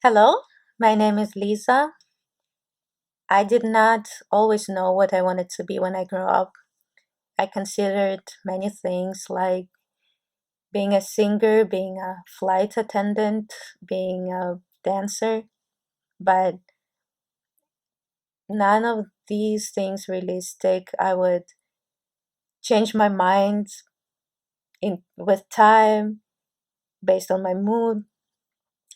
Hello, my name is Lisa. I did not always know what I wanted to be when I grew up. I considered many things like being a singer, being a flight attendant, being a dancer, but none of these things really stick. I would change my mind in with time based on my mood,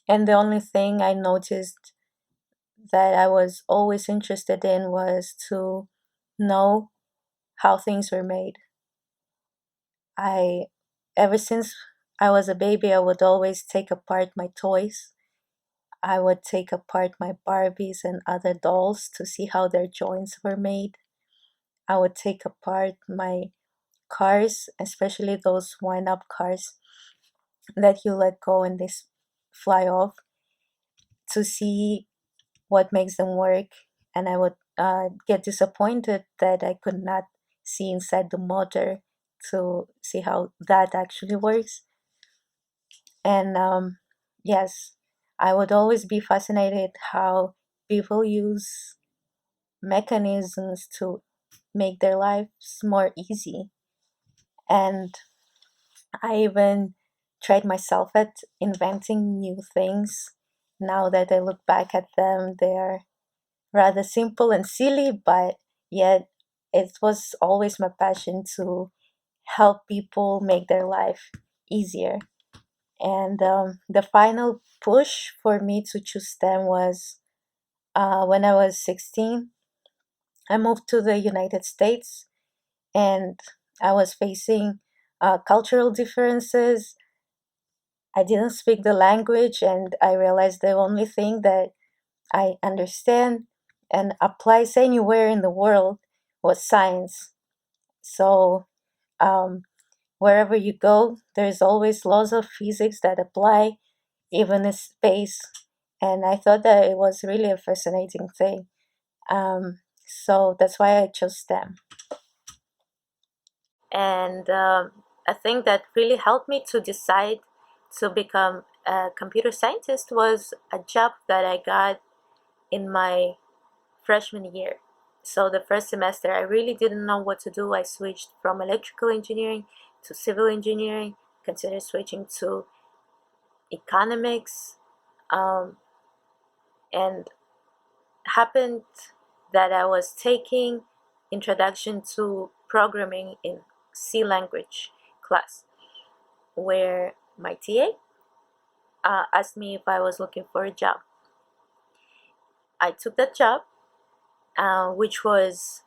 and the only thing I noticed that I was always interested in was to know how things were made. I ever since I was a baby, I would always take apart my toys. I would take apart my Barbies and other dolls to see how their joints were made. I would take apart my cars, especially those wind up cars that you let go and fly off, to see what makes them work. And I would get disappointed that I could not see inside the motor to see how that actually works. And yes, I would always be fascinated how people use mechanisms to make their lives more easy. And I even tried myself at inventing new things. Now that I look back at them, they're rather simple and silly, but yet it was always my passion to help people make their life easier. And the final push for me to choose STEM was when I was 16. I moved to the United States and I was facing cultural differences. I didn't speak the language, and I realized the only thing that I understand and applies anywhere in the world was science. So, um, wherever you go, there's always laws of physics that apply, even in space. And I thought that it was really a fascinating thing. So that's why I chose STEM. And a thing that really helped me to decide to become a computer scientist was a job that I got in my freshman year. So the first semester, I really didn't know what to do. I switched from electrical engineering to civil engineering, considered switching to economics, um, and happened that I was taking introduction to programming in C language class, where my TA asked me if I was looking for a job. I took that job, which was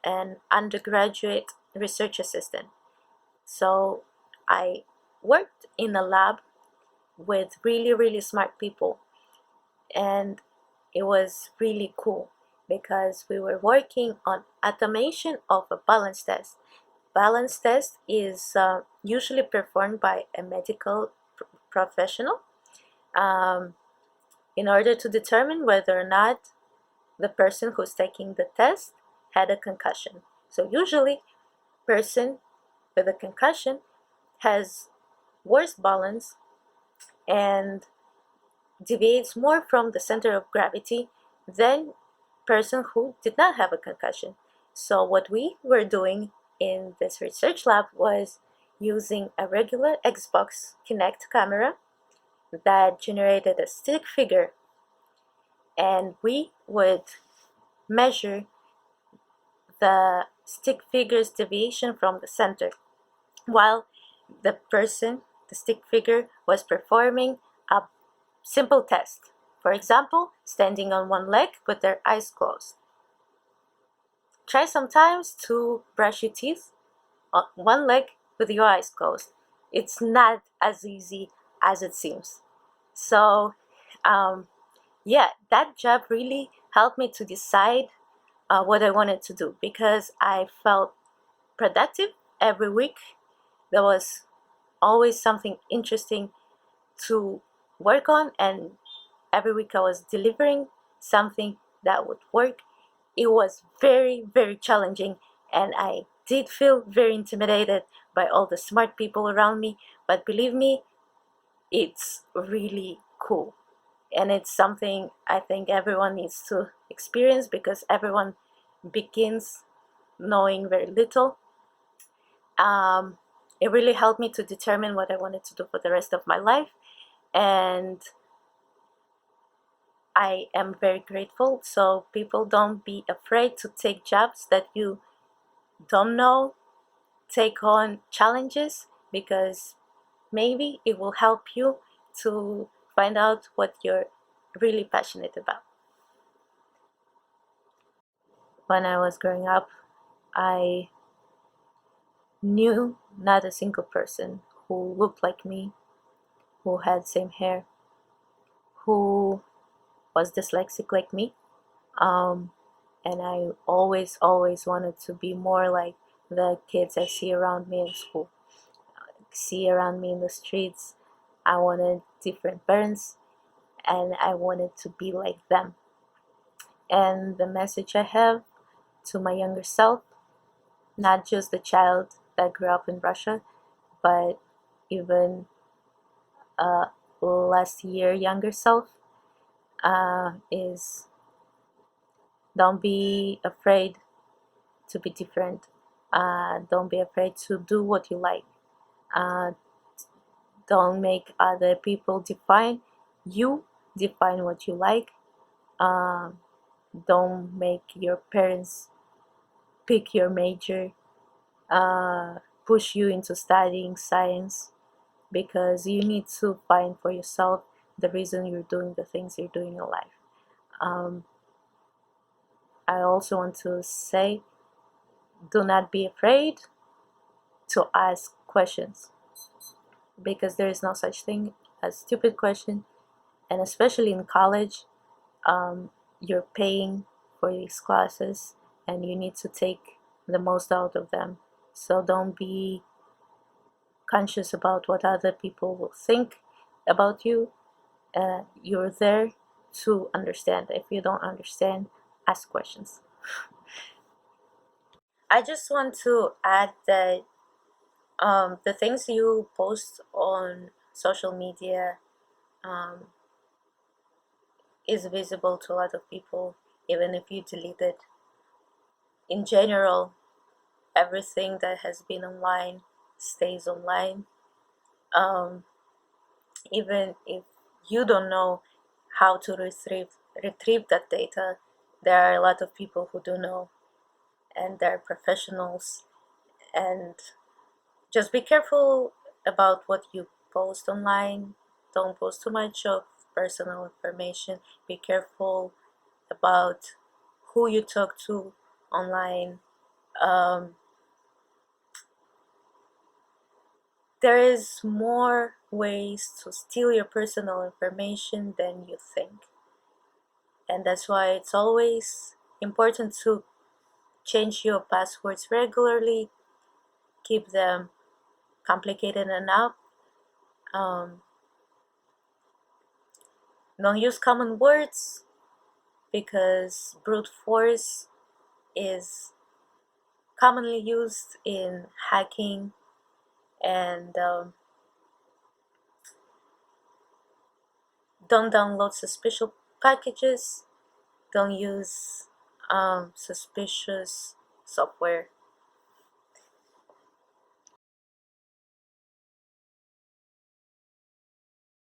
an undergraduate research assistant. So I worked in a lab with really, really smart people, and it was really cool because we were working on automation of a balance test. Balance test is usually performed by a medical professional um, in order to determine whether or not the person who's taking the test had a concussion. So usually, person with a concussion has worse balance and deviates more from the center of gravity than person who did not have a concussion. So what we were doing in this research lab was using a regular Xbox Kinect camera that generated a stick figure, and we would measure the stick figure's deviation from the center while the stick figure, was performing a simple test. For example, standing on one leg with their eyes closed. Try sometimes to brush your teeth on one leg with your eyes closed. It's not as easy as it seems. So, um, yeah, that job really helped me to decide what I wanted to do because I felt productive every week. There was always something interesting to work on, and every week I was delivering something that would work. It was very, very challenging, and I did feel very intimidated by all the smart people around me, but believe me, it's really cool. and it's something I think everyone needs to experience, because everyone begins knowing very little. um, it really helped me to determine what I wanted to do for the rest of my life, and I am very grateful. So people, don't be afraid to take jobs that you don't know, take on challenges, because maybe it will help you to find out what you're really passionate about. When I was growing up, I knew not a single person who looked like me, who had same hair, who was dyslexic like me. Um, and I always wanted to be more like the kids I see around me in school, see around me in the streets. I wanted different parents, and I wanted to be like them. And the message I have to my younger self, not just the child that grew up in Russia, but even last year younger self, is don't be afraid to be different. Don't be afraid to do what you like. Uh, don't make other people define you, define what you like. Um, don't make your parents pick your major, uh, push you into studying science, because you need to find for yourself the reason you're doing the things you're doing in your life. Um, I also want to say, do not be afraid to ask questions, because there is no such thing as stupid question. And especially in college, you're paying for these classes, and you need to take the most out of them. So don't be conscious about what other people will think about you. You're there to understand. If you don't understand, ask questions. I just want to add that the things you post on social media um, is visible to a lot of people, even if you delete it. In general, everything that has been online stays online. Um, Even if you don't know how to retrieve that data, there are a lot of people who do know, and they're professionals. And just be careful about what you post online. Don't post too much of personal information. Be careful about who you talk to online. Um, there is more ways to steal your personal information than you think. And that's why it's always important to change your passwords regularly, keep them complicated enough. Um, don't use common words, because brute force is commonly used in hacking. And don't download suspicious packages. Don't use suspicious software.